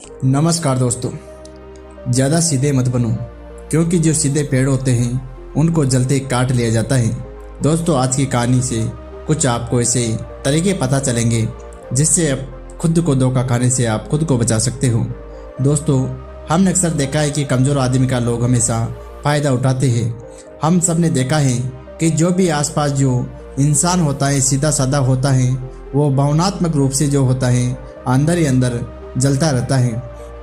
नमस्कार दोस्तों। ज़्यादा सीधे मत बनो, क्योंकि जो सीधे पेड़ होते हैं उनको जल्दी काट लिया जाता है। दोस्तों, आज की कहानी से कुछ आपको ऐसे तरीके पता चलेंगे जिससे आप खुद को धोखा खाने से आप खुद को बचा सकते हो। दोस्तों, हमने अक्सर देखा है कि कमज़ोर आदमी का लोग हमेशा फ़ायदा उठाते हैं। हम सब ने देखा है कि जो भी आसपास जो इंसान होता है सीधा साधा होता है, वो भावनात्मक रूप से जो होता है अंदर ही अंदर जलता रहता है,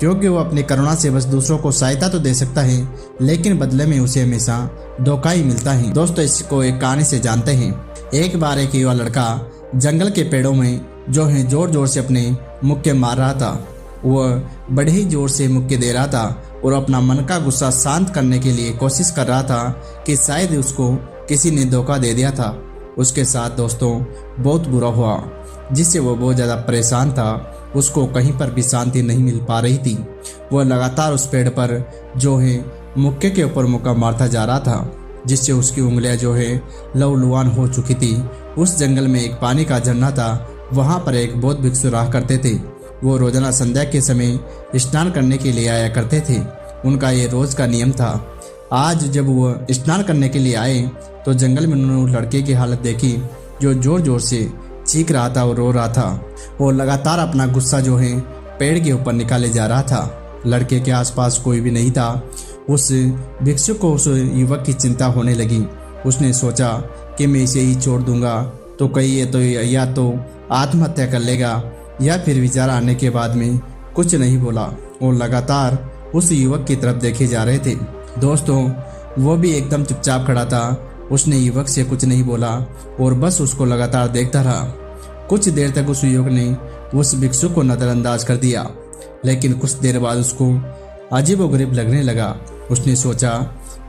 क्योंकि वो अपनी करुणा से बस दूसरों को सहायता तो दे सकता है, लेकिन बदले में उसे हमेशा धोखा ही मिलता है। दोस्तों, इसको एक कहानी से जानते हैं। एक बार एक युवा लड़का जंगल के पेड़ों में जो है जोर जोर से अपने मुक्के मार रहा था। वह बड़े ही जोर से मुक्के दे रहा था और अपना मन का गुस्सा शांत करने के लिए कोशिश कर रहा था कि शायद उसको किसी ने धोखा दे दिया था। उसके साथ दोस्तों बहुत बुरा हुआ, जिससे वो बहुत ज़्यादा परेशान था। उसको कहीं पर भी शांति नहीं मिल पा रही थी। वह लगातार उस पेड़ पर जो है मुक्के के ऊपर मुक्का मारता जा रहा था, जिससे उसकी उंगलियां जो है लहूलुहान हो चुकी थी। उस जंगल में एक पानी का झरना था। वहाँ पर एक बौद्ध भिक्षु रहा करते थे। वो रोजाना संध्या के समय स्नान करने के लिए आया करते थे। उनका ये रोज का नियम था। आज जब वो स्नान करने के लिए आए तो जंगल में उन्होंने लड़के की हालत देखी, जो जोर जोर से चीख रहा था और रो रहा था। वो लगातार अपना गुस्सा जो है पेड़ के ऊपर निकाले जा रहा था। लड़के के आसपास कोई भी नहीं था। उस भिक्षु को उस युवक की चिंता होने लगी। उसने सोचा कि मैं इसे ही छोड़ दूंगा तो कहीं ये तो या तो आत्महत्या कर लेगा, या फिर विचार आने के बाद में कुछ नहीं बोला और लगातार उस युवक की तरफ देखे जा रहे थे। दोस्तों, वो भी एकदम चुपचाप खड़ा था। उसने युवक से कुछ नहीं बोला और बस उसको लगातार देखता रहा। कुछ देर तक उस युवक ने उस भिक्षु को नज़रअंदाज कर दिया, लेकिन कुछ देर बाद उसको अजीबोगरीब लगने लगा। उसने सोचा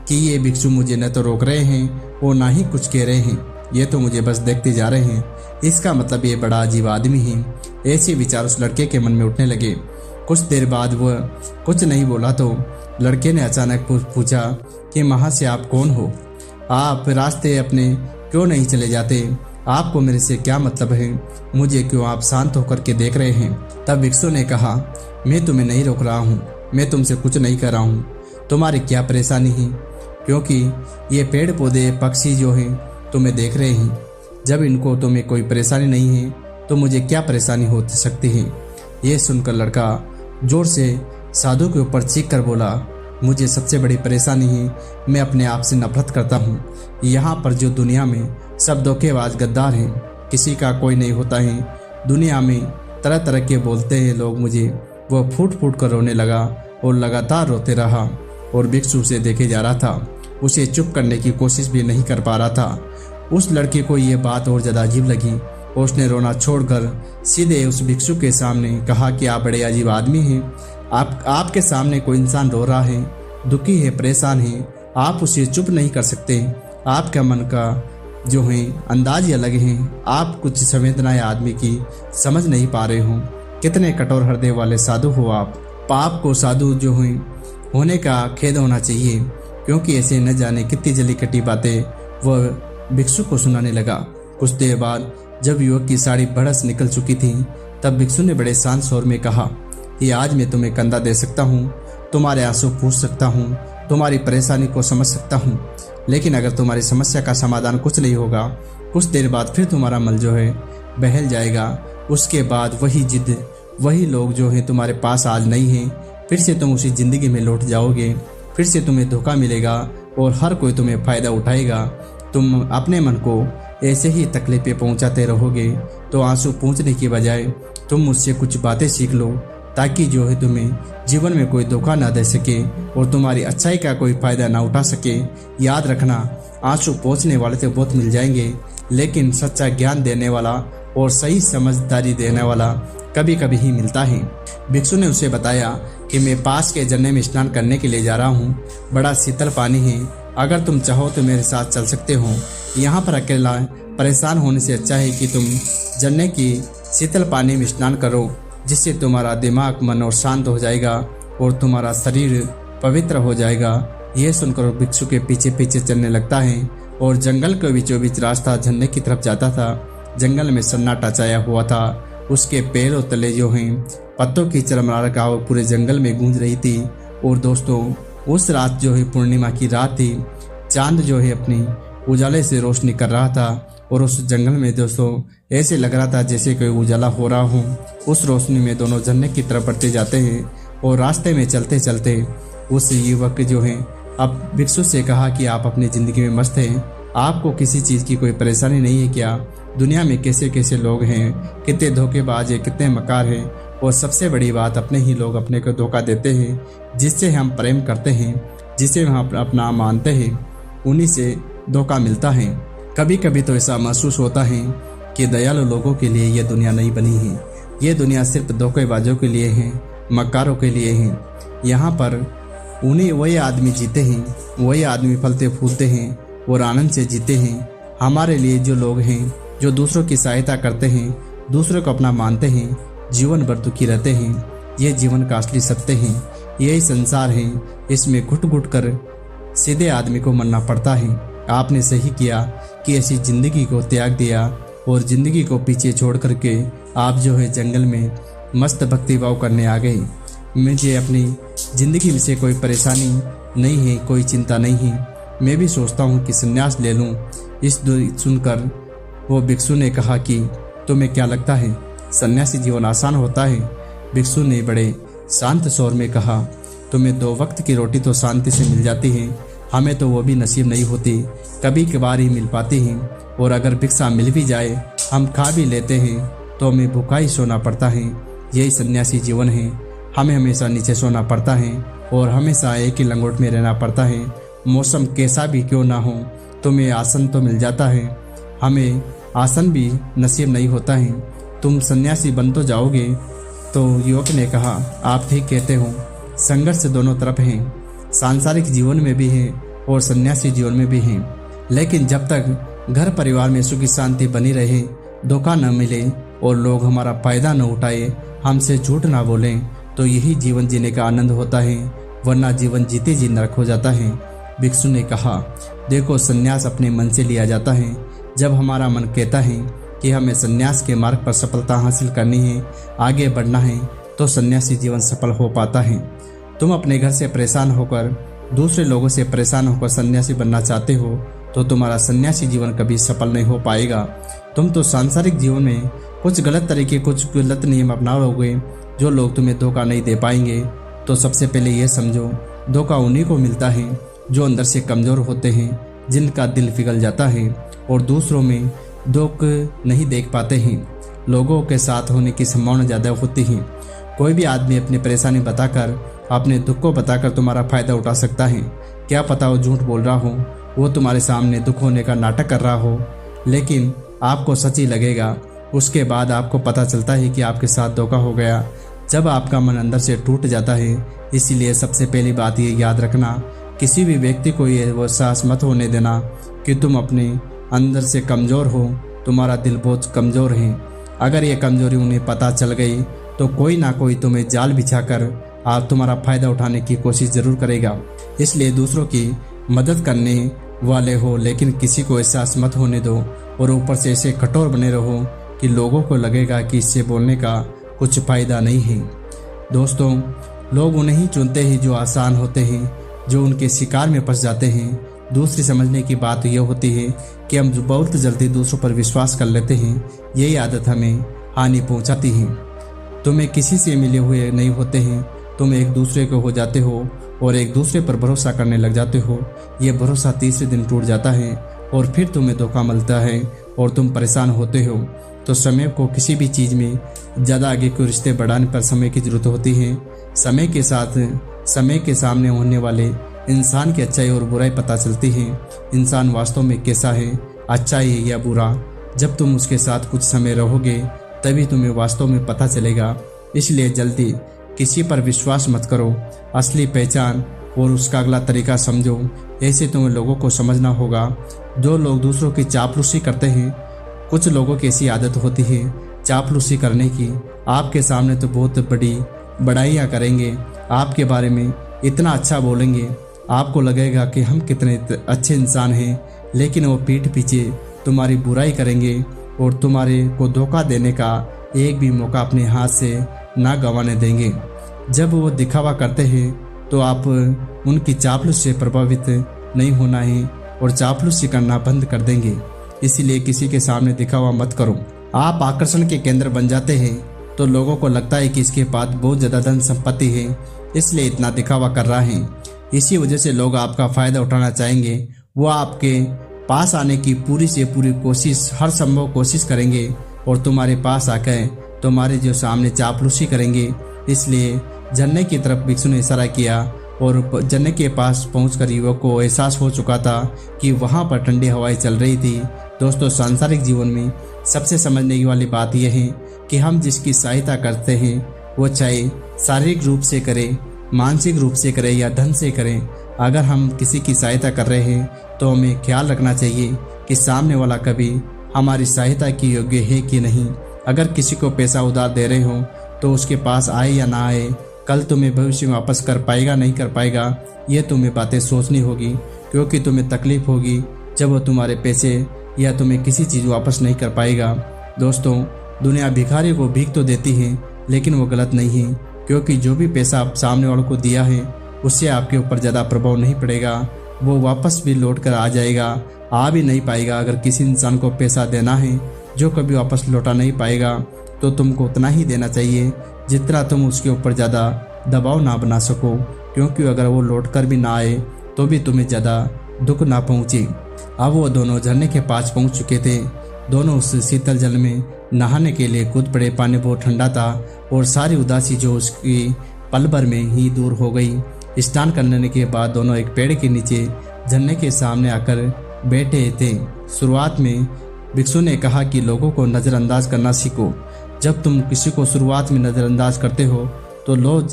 कि ये भिक्षु मुझे न तो रोक रहे हैं और ना ही कुछ कह रहे हैं, ये तो मुझे बस देखते जा रहे हैं। इसका मतलब ये बड़ा अजीब आदमी है। ऐसे विचार उस लड़के के मन में उठने लगे। कुछ देर बाद वह कुछ नहीं बोला तो लड़के ने अचानक पूछा कि वहाँ से आप कौन हो? आप रास्ते अपने क्यों नहीं चले जाते? आपको मेरे से क्या मतलब है? मुझे क्यों आप शांत होकर के देख रहे हैं? तब भिक्षु ने कहा, मैं तुम्हें नहीं रोक रहा हूँ, मैं तुमसे कुछ नहीं कर रहा हूँ। तुम्हारी क्या परेशानी है? क्योंकि ये पेड़ पौधे पक्षी जो हैं तुम्हें देख रहे हैं। जब इनको तुम्हें कोई परेशानी नहीं है तो मुझे क्या परेशानी हो सकती है? ये सुनकर लड़का जोर से साधु के ऊपर चीख कर बोला, मुझे सबसे बड़ी परेशानी है, मैं अपने आप से नफरत करता हूँ। यहाँ पर जो दुनिया में सब धोखेबाज गद्दार हैं, किसी का कोई नहीं होता है। दुनिया में तरह तरह के बोलते हैं लोग मुझे। वह फूट फूट कर रोने लगा और लगातार रोते रहा और भिक्षु से देखे जा रहा था। उसे चुप करने की कोशिश भी नहीं कर पा रहा था। उस लड़के को ये बात और ज़्यादा अजीब लगी और उसने रोना छोड़कर सीधे उस भिक्षु के सामने कहा कि आप बड़े अजीब आदमी हैं। आपके सामने कोई इंसान रो रहा है, दुखी है, परेशान है, आप उसे चुप नहीं कर सकते। आपका मन का जो है अंदाज ही अलग है। आप कुछ संवेदनाएं आदमी की समझ नहीं पा रहे हो। कितने कठोर हृदय वाले साधु हो आप। पाप को साधु जो है होने का खेद होना चाहिए, क्योंकि ऐसे न जाने कितनी जली कटी बातें वह भिक्षु को सुनाने लगा। कुछ देर बाद जब युवक की साड़ी बड़स निकल चुकी थी, तब भिक्षु ने बड़े शांत स्वर में कहा कि आज मैं तुम्हें कंधा दे सकता हूँ, तुम्हारे आंसू पूछ सकता हूँ, तुम्हारी परेशानी को समझ सकता हूँ, लेकिन अगर तुम्हारी समस्या का समाधान कुछ नहीं होगा, कुछ देर बाद फिर तुम्हारा मन जो है बहल जाएगा। उसके बाद वही जिद, वही लोग जो है तुम्हारे पास आज नहीं है, फिर से तुम उसी ज़िंदगी में लौट जाओगे। फिर से तुम्हें धोखा मिलेगा और हर कोई तुम्हें फ़ायदा उठाएगा। तुम अपने मन को ऐसे ही तकलीफें पहुँचाते रहोगे। तो आंसू पूछने की बजाय तुम मुझसे कुछ बातें सीख लो, ताकि जो है तुम्हें जीवन में कोई धोखा ना दे सके और तुम्हारी अच्छाई का कोई फ़ायदा ना उठा सके। याद रखना, आंसू पोंछने वाले तो बहुत मिल जाएंगे, लेकिन सच्चा ज्ञान देने वाला और सही समझदारी देने वाला कभी कभी ही मिलता है। भिक्षु ने उसे बताया कि मैं पास के झरने में स्नान करने के लिए जा रहा हूँ। बड़ा शीतल पानी है, अगर तुम चाहो तो मेरे साथ चल सकते हो। यहाँ पर अकेला परेशान होने से अच्छा है कि तुम झरने की शीतल पानी में स्नान करो, जिससे तुम्हारा दिमाग, मन और शांत हो जाएगा और तुम्हारा शरीर पवित्र हो जाएगा। यह सुनकर भिक्षु के पीछे पीछे चलने लगता है और जंगल के बीचों बीच रास्ता झरने की तरफ जाता था। जंगल में सन्नाटा छाया हुआ था। उसके पैरों तले जो हैं पत्तों की चरमराहट आवाज़ पूरे जंगल में गूंज रही थी। और दोस्तों उस रात जो है पूर्णिमा की रात थी। चांद जो है अपनी उजाले से रोशनी कर रहा था और उस जंगल में दोस्तों ऐसे लग रहा था जैसे कोई उजाला हो रहा हो। उस रोशनी में दोनों झरने की तरफ बढ़ते जाते हैं और रास्ते में चलते चलते उस युवक जो है अब भिक्षु से कहा कि आप अपनी ज़िंदगी में मस्त हैं, आपको किसी चीज़ की कोई परेशानी नहीं है क्या? दुनिया में कैसे कैसे लोग हैं, कितने धोखेबाज हैं, कितने मकार हैं, और सबसे बड़ी बात अपने ही लोग अपने को धोखा देते हैं। जिससे हम प्रेम करते हैं, जिसे हम अपना मानते हैं, उन्हीं से धोखा मिलता है। कभी कभी तो ऐसा महसूस होता है कि दयालु लोगों के लिए यह दुनिया नहीं बनी है। ये दुनिया सिर्फ धोखेबाजों के लिए है, मक्कारों के लिए है। यहाँ पर उन्हें वही आदमी जीते हैं, वही आदमी फलते फूलते हैं और आनंद से जीते हैं। हमारे लिए जो लोग हैं जो दूसरों की सहायता करते हैं, दूसरों को अपना मानते हैं, जीवन भर दुखी रहते हैं। ये जीवन का असली सत्य है, यही संसार है। इसमें घुट घुट कर सीधे आदमी को मरना पड़ता है। आपने सही किया कि ऐसी जिंदगी को त्याग दिया और जिंदगी को पीछे छोड़ करके आप जो है जंगल में मस्त भक्ति भाव करने आ गए। मुझे अपनी ज़िंदगी में से कोई परेशानी नहीं है, कोई चिंता नहीं है। मैं भी सोचता हूँ कि संन्यास ले लूँ। इस सुनकर वो भिक्षु ने कहा कि तुम्हें क्या लगता है सन्यासी जीवन आसान होता है? भिक्षु ने बड़े शांत स्वर में कहा, तुम्हें 2 वक्त की रोटी तो शांति से मिल जाती है, हमें तो वो भी नसीब नहीं होती, कभी कभार ही मिल पाती है। और अगर भिक्षा मिल भी जाए, हम खा भी लेते हैं, तो हमें भूखा ही सोना पड़ता है। यही सन्यासी जीवन है। हमें हमेशा नीचे सोना पड़ता है और हमेशा एक ही लंगोट में रहना पड़ता है। मौसम कैसा भी क्यों ना हो, तुम्हें आसन तो मिल जाता है, हमें आसन भी नसीब नहीं होता है। तुम सन्यासी बन तो जाओगे। तो युवक ने कहा, आप ठीक कहते हो, संघर्ष दोनों तरफ हैं, सांसारिक जीवन में भी है और सन्यासी जीवन में भी है। लेकिन जब तक घर परिवार में सुखी शांति बनी रहे, धोखा न मिले और लोग हमारा फायदा न उठाए, हमसे झूठ ना बोलें, तो यही जीवन जीने का आनंद होता है, वरना जीवन जीते जी नरक हो जाता है। भिक्षु ने कहा, देखो संन्यास अपने मन से लिया जाता है। जब हमारा मन कहता है कि हमें संन्यास के मार्ग पर सफलता हासिल करनी है, आगे बढ़ना है, तो सन्यासी जीवन सफल हो पाता है। तुम अपने घर से परेशान होकर, दूसरे लोगों से परेशान होकर सन्यासी बनना चाहते हो, तो तुम्हारा सन्यासी जीवन कभी सफल नहीं हो पाएगा। तुम तो सांसारिक जीवन में कुछ गलत तरीके, कुछ गलत नियम अपनाओगे, जो लोग तुम्हें धोखा नहीं दे पाएंगे। तो सबसे पहले ये समझो, धोखा उन्हीं को मिलता है जो अंदर से कमज़ोर होते हैं, जिनका दिल पिघल जाता है और दूसरों में दुख नहीं देख पाते हैं। लोगों के साथ होने की संभावना ज़्यादा होती है। कोई भी आदमी अपनी परेशानी बताकर, अपने दुख को बताकर तुम्हारा फ़ायदा उठा सकता है। क्या पता वो झूठ बोल रहा हो, वो तुम्हारे सामने दुख होने का नाटक कर रहा हो, लेकिन आपको सच ही लगेगा। उसके बाद आपको पता चलता है कि आपके साथ धोखा हो गया, जब आपका मन अंदर से टूट जाता है। इसीलिए सबसे पहली बात ये याद रखना, किसी भी व्यक्ति को ये एहसास मत होने देना कि तुम अपने अंदर से कमज़ोर हो, तुम्हारा दिल बहुत कमज़ोर है। अगर ये कमज़ोरी उन्हें पता चल गई, तो कोई ना कोई तुम्हें जाल बिछाकर आप तुम्हारा फ़ायदा उठाने की कोशिश ज़रूर करेगा। इसलिए दूसरों की मदद करने वाले हो, लेकिन किसी को एहसास मत होने दो, और ऊपर से ऐसे कठोर बने रहो कि लोगों को लगेगा कि इससे बोलने का कुछ फ़ायदा नहीं है। दोस्तों, लोग उन्हें ही चुनते हैं जो आसान होते हैं, जो उनके शिकार में फंस जाते हैं। दूसरी समझने की बात यह होती है कि हम बहुत जल्दी दूसरों पर विश्वास कर लेते हैं। यही आदत हमें हानि पहुंचाती है। तुम्हें किसी से मिले हुए नहीं होते हैं, तुम एक दूसरे को हो जाते हो और एक दूसरे पर भरोसा करने लग जाते हो। ये भरोसा तीसरे दिन टूट जाता है और फिर तुम्हें धोखा मिलता है और तुम परेशान होते हो। तो समय को किसी भी चीज़ में ज़्यादा आगे कोई रिश्ते बढ़ाने पर समय की ज़रूरत होती है। समय के साथ समय के सामने होने वाले इंसान की अच्छाई और बुराई पता चलती है। इंसान वास्तव में कैसा है, अच्छा है या बुरा, जब तुम उसके साथ कुछ समय रहोगे तभी तुम्हें वास्तव में पता चलेगा। इसलिए जल्दी किसी पर विश्वास मत करो, असली पहचान और उसका अगला तरीका समझो। ऐसे तुम्हें लोगों को समझना होगा जो लोग दूसरों की चापलूसी करते हैं। कुछ लोगों की ऐसी आदत होती है चापलूसी करने की। आपके सामने तो बहुत बड़ी बड़ाइयाँ करेंगे, आपके बारे में इतना अच्छा बोलेंगे, आपको लगेगा कि हम कितने अच्छे इंसान हैं, लेकिन वो पीठ पीछे तुम्हारी बुराई करेंगे और तुम्हारे को धोखा देने का एक भी मौका अपने हाथ से ना गंवाने देंगे। जब वो दिखावा करते हैं तो आप उनकी चापलूसी से प्रभावित नहीं होना है और चापलूसी करना बंद कर देंगे। इसीलिए किसी के सामने दिखावा मत करो। आप आकर्षण के केंद्र बन जाते हैं तो लोगों को लगता है कि इसके पास बहुत ज़्यादा धन संपत्ति है, इसलिए इतना दिखावा कर रहा है। इसी वजह से लोग आपका फ़ायदा उठाना चाहेंगे। वो आपके पास आने की पूरी से पूरी कोशिश, हर संभव कोशिश करेंगे और तुम्हारे पास आकर तुम्हारे जो सामने चापलूसी करेंगे। इसलिए झरने की तरफ भिक्षु ने इशारा किया और झरने के पास पहुंचकर युवक को एहसास हो चुका था कि वहां पर ठंडी हवाएं चल रही थी। दोस्तों, सांसारिक जीवन में सबसे समझने वाली बात यह है कि हम जिसकी सहायता करते हैं वो चाहे शारीरिक रूप से करें, मानसिक रूप से करें या धन से करें, अगर हम किसी की सहायता कर रहे हैं तो हमें ख्याल रखना चाहिए कि सामने वाला कभी हमारी सहायता की योग्य है कि नहीं। अगर किसी को पैसा उधार दे रहे हो तो उसके पास आए या ना आए, कल तुम्हें भविष्य में वापस कर पाएगा नहीं कर पाएगा, ये तुम्हें बातें सोचनी होगी, क्योंकि तुम्हें तकलीफ होगी जब वो तुम्हारे पैसे या तुम्हें किसी चीज़ वापस नहीं कर पाएगा। दोस्तों, दुनिया भिखारी को भीख तो देती है, लेकिन वो गलत नहीं है, क्योंकि जो भी पैसा आप सामने वालों को दिया है उससे आपके ऊपर ज़्यादा प्रभाव नहीं पड़ेगा। वो वापस भी लौट कर आ जाएगा, आ भी नहीं पाएगा। अगर किसी इंसान को पैसा देना है जो कभी वापस लौटा नहीं पाएगा तो तुमको उतना ही देना चाहिए जितना तुम उसके ऊपर ज़्यादा दबाव ना बना सको, क्योंकि अगर वो लौट कर भी ना आए तो भी तुम्हें ज़्यादा दुख ना पहुँचे। अब वो दोनों झरने के पास पहुँच चुके थे। दोनों उस शीतल जल में नहाने के लिए कूद पड़े। पानी बहुत ठंडा था और सारी उदासी जो उसकी पल भर में ही दूर हो गई। स्नान करने के बाद दोनों एक पेड़ के नीचे झरने के सामने आकर बैठे थे। शुरुआत में भिक्षु ने कहा कि लोगों को नज़रअंदाज करना सीखो। जब तुम किसी को शुरुआत में नज़रअंदाज करते हो तो लोग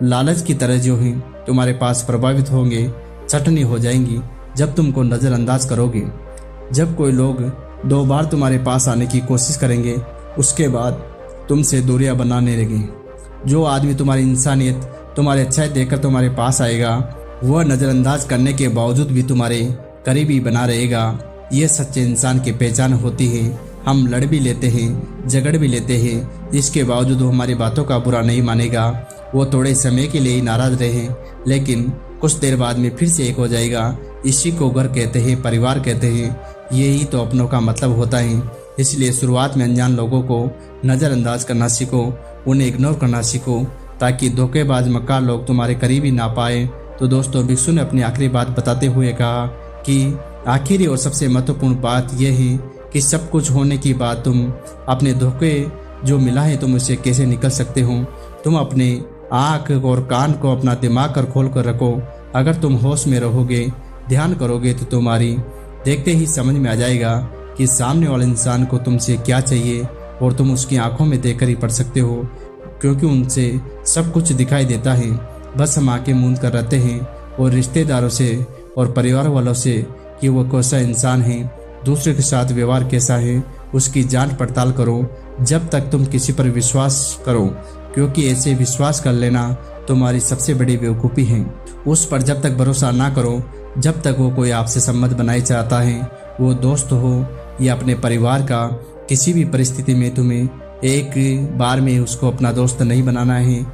लालच की तरह जो है तुम्हारे पास प्रभावित होंगे, चटनी हो जाएंगी जब तुमको नज़रअंदाज करोगे। जब कोई लोग 2 बार तुम्हारे पास आने की कोशिश करेंगे, उसके बाद तुमसे दूरियां बनाने लगे। जो आदमी तुम्हारी इंसानियत, तुम्हारी अच्छाई देखकर तुम्हारे पास आएगा, वह नज़रअंदाज करने के बावजूद भी तुम्हारे करीबी बना रहेगा। ये सच्चे इंसान की पहचान होती है। हम लड़ भी लेते हैं, झगड़ भी लेते हैं, इसके बावजूद वो हमारी बातों का बुरा नहीं मानेगा। वो थोड़े समय के लिए ही नाराज रहे, लेकिन कुछ देर बाद में फिर से एक हो जाएगा। इसी को घर कहते हैं, परिवार कहते हैं। यही तो अपनों का मतलब होता है। इसलिए शुरुआत में अनजान लोगों को नज़रअंदाज करना सीखो, उन्हें इग्नोर करना सीखो, ताकि धोखेबाज मक्कार लोग तुम्हारे करीब ही ना पाए। तो दोस्तों, भिक्षु ने अपनी आखिरी बात बताते हुए कहा कि आखिरी और सबसे महत्वपूर्ण बात यह है कि सब कुछ होने के बाद तुम अपने धोखे जो मिला है तुम उससे कैसे निकल सकते हो। तुम अपने आँख और कान को, अपना दिमाग कर खोल कर रखो। अगर तुम होश में रहोगे, ध्यान करोगे, तो तुम्हारी देखते ही समझ में आ जाएगा कि सामने वाले इंसान को तुमसे क्या चाहिए, और तुम उसकी आंखों में देखकर ही पढ़ सकते हो, क्योंकि उनसे सब कुछ दिखाई देता है। बस हम आंखें मूंद कर रहते हैं और रिश्तेदारों से और परिवार वालों से कि वो कैसा इंसान है, दूसरे के साथ व्यवहार कैसा है, उसकी जांच पड़ताल करो जब तक तुम किसी पर विश्वास करो, क्योंकि ऐसे विश्वास कर लेना तुम्हारी सबसे बड़ी बेवकूफ़ी है। उस पर जब तक भरोसा ना करो जब तक वो कोई आपसे संबंध बनाए चाहता है, वो दोस्त हो या अपने परिवार का। किसी भी परिस्थिति में तुम्हें एक बार में उसको अपना दोस्त नहीं बनाना है।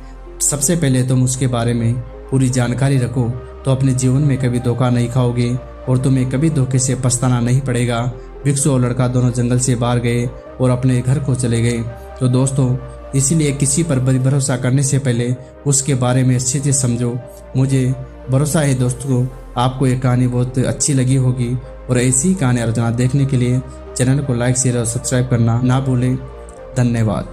सबसे पहले तुम उसके बारे में पूरी जानकारी रखो, तो अपने जीवन में कभी धोखा नहीं खाओगे और तुम्हें कभी धोखे से पछताना नहीं पड़ेगा। भिक्षु और लड़का दोनों जंगल से बाहर गए और अपने घर को चले गए। तो दोस्तों, इसीलिए किसी पर भरोसा करने से पहले उसके बारे में अच्छे से समझो। मुझे भरोसा है दोस्तों, आपको ये कहानी बहुत अच्छी लगी होगी, और ऐसी कहानी रोजाना देखने के लिए चैनल को लाइक, शेयर और सब्सक्राइब करना ना भूलें। धन्यवाद।